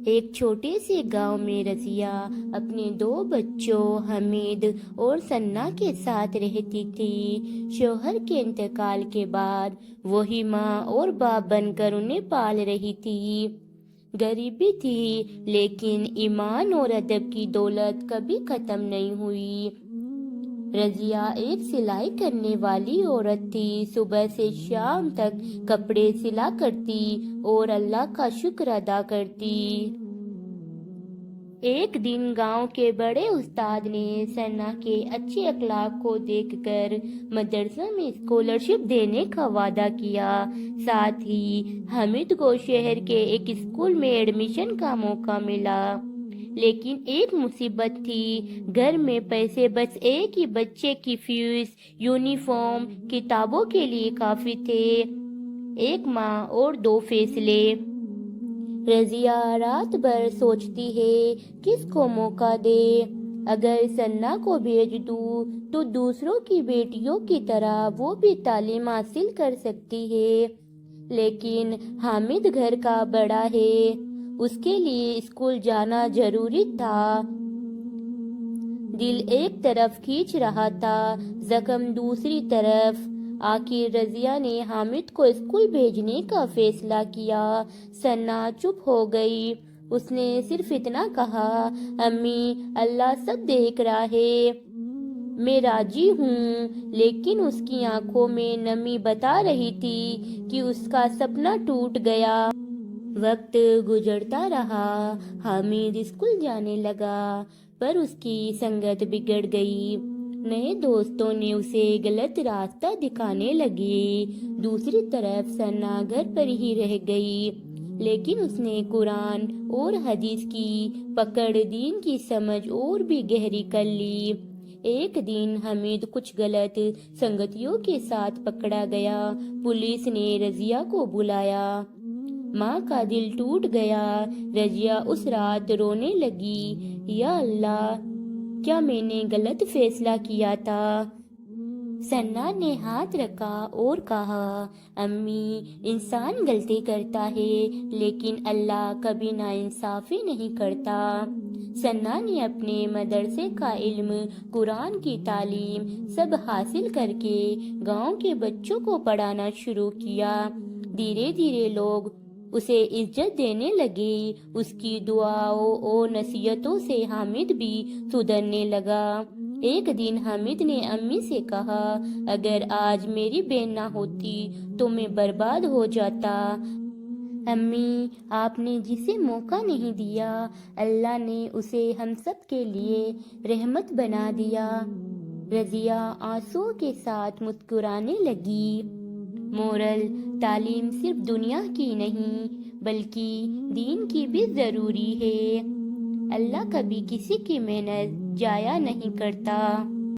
ایک چھوٹے سے گاؤں میں رضیہ اپنے 2 بچوں حمید اور ثنا کے ساتھ رہتی تھی۔ شوہر کے انتقال کے بعد وہی ماں اور باپ بن کر انہیں پال رہی تھی۔ غریبی تھی لیکن ایمان اور ادب کی دولت کبھی ختم نہیں ہوئی۔ رضیہ ایک سلائی کرنے والی عورت تھی۔ صبح سے شام تک کپڑے سلا کرتی اور اللہ کا شکر ادا کرتی۔ ایک دن گاؤں کے بڑے استاد نے ثنا کے اچھے اخلاق کو دیکھ کر مدرسہ میں اسکالرشپ دینے کا وعدہ کیا۔ ساتھ ہی حمید کو شہر کے ایک اسکول میں ایڈمیشن کا موقع ملا۔ لیکن ایک مصیبت تھی، گھر میں پیسے بس ایک ہی بچے کی فیس، یونیفارم، کتابوں کے لیے کافی تھے۔ ایک ماں اور 2 فیصلے۔ رضیہ رات بھر سوچتی ہے کس کو موقع دے۔ اگر ثنا کو بھیج دوں تو دوسروں کی بیٹیوں کی طرح وہ بھی تعلیم حاصل کر سکتی ہے، لیکن حامد گھر کا بڑا ہے، اس کے لیے اسکول جانا ضروری تھا۔ دل ایک طرف کھینچ رہا تھا، زخم دوسری طرف۔ آخر رضیہ نے حامد کو اسکول بھیجنے کا فیصلہ کیا۔ ثنا چپ ہو گئی۔ اس نے صرف اتنا کہا، امی اللہ سب دیکھ رہا ہے، میں راضی ہوں۔ لیکن اس کی آنکھوں میں نمی بتا رہی تھی کہ اس کا سپنا ٹوٹ گیا۔ وقت گزرتا رہا، حامد اسکول جانے لگا، پر اس کی سنگت بگڑ گئی۔ نئے دوستوں نے اسے غلط راستہ دکھانے لگے۔ دوسری طرف ثنا گھر پر ہی رہ گئی، لیکن اس نے قرآن اور حدیث کی پکڑ، دین کی سمجھ اور بھی گہری کر لی۔ ایک دن حمید کچھ غلط سنگتیوں کے ساتھ پکڑا گیا۔ پولیس نے رضیہ کو بلایا۔ ماں کا دل ٹوٹ گیا۔ رضیہ اس رات رونے لگی، یا اللہ، کیا میں نے غلط فیصلہ کیا تھا؟ ثنا نے ہاتھ رکھا اور کہا، امی انسان غلطی کرتا ہے لیکن اللہ کبھی ناانصافی نہیں کرتا۔ ثنا نے اپنے مدرسے کا علم، قرآن کی تعلیم سب حاصل کر کے گاؤں کے بچوں کو پڑھانا شروع کیا۔ دھیرے دھیرے لوگ اسے عزت دینے لگے۔ اس کی دعاؤں اور نصیحتوں سے حامد بھی سدھرنے لگا۔ ایک دن حامد نے امی سے کہا، اگر آج میری بہن نہ ہوتی تو میں برباد ہو جاتا۔ امی، آپ نے جسے موقع نہیں دیا، اللہ نے اسے ہم سب کے لیے رحمت بنا دیا۔ رضیہ آنسوؤں کے ساتھ مسکرانے لگی۔ مورل: تعلیم صرف دنیا کی نہیں بلکہ دین کی بھی ضروری ہے۔ اللہ کبھی کسی کی محنت ضائع نہیں کرتا۔